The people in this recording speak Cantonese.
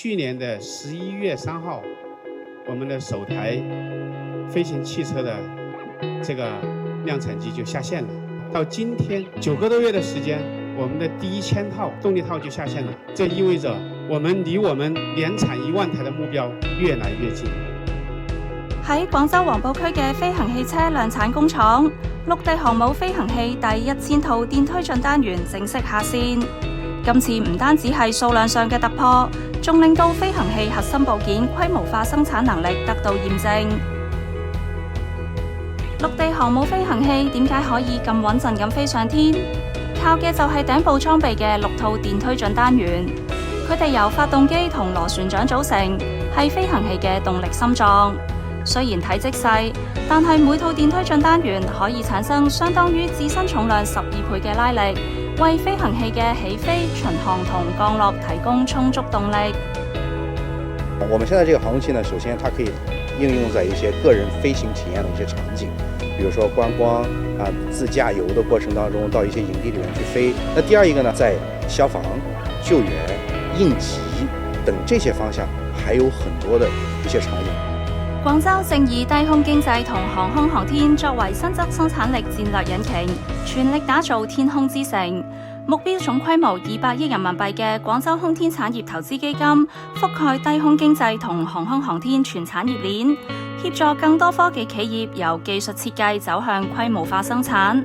去年的11月3号，我们的首台飞行汽车的这个量产机就下线了。到今天9个多月的时间，我们的第1000套动力套就下线了。这意味着我们离我们年產1萬台的目標越來越近。喺廣州黃埔區嘅飛行汽車量產工廠，陸地航母飛行器第1000套電推進單元正式下線。今次唔單止係數量上嘅突破，仲令到飛行器核心部件規模化生產能力得到驗證。陸地航母飛行器點解可以咁穩陣咁飛上天？靠嘅就係頂部裝備嘅6套電推進單元，佢哋由發動機同螺旋槳組成，係飛行器嘅動力心臟。雖然體積細，但係每套電推進單元可以產生相當於自身重量12倍嘅拉力，為飛行器嘅起飛、巡航同降落提供充足動力。我們現在這個航空器呢，首先它可以應用在一些個人飛行體驗的一些場景，比如說觀光自駕遊的過程當中，到一些營地裏面去飛。那第二一個呢，在消防、救援、應急等這些方向，還有很多的一些場景。廣州正以低空經濟同航空航天作為新質生產力戰略引擎，全力打造天空之城。目標總規模200億人民幣嘅廣州空天產業投資基金，覆蓋低空經濟同航空航天全產業鏈，協助更多科技企業由技術設計走向規模化生產。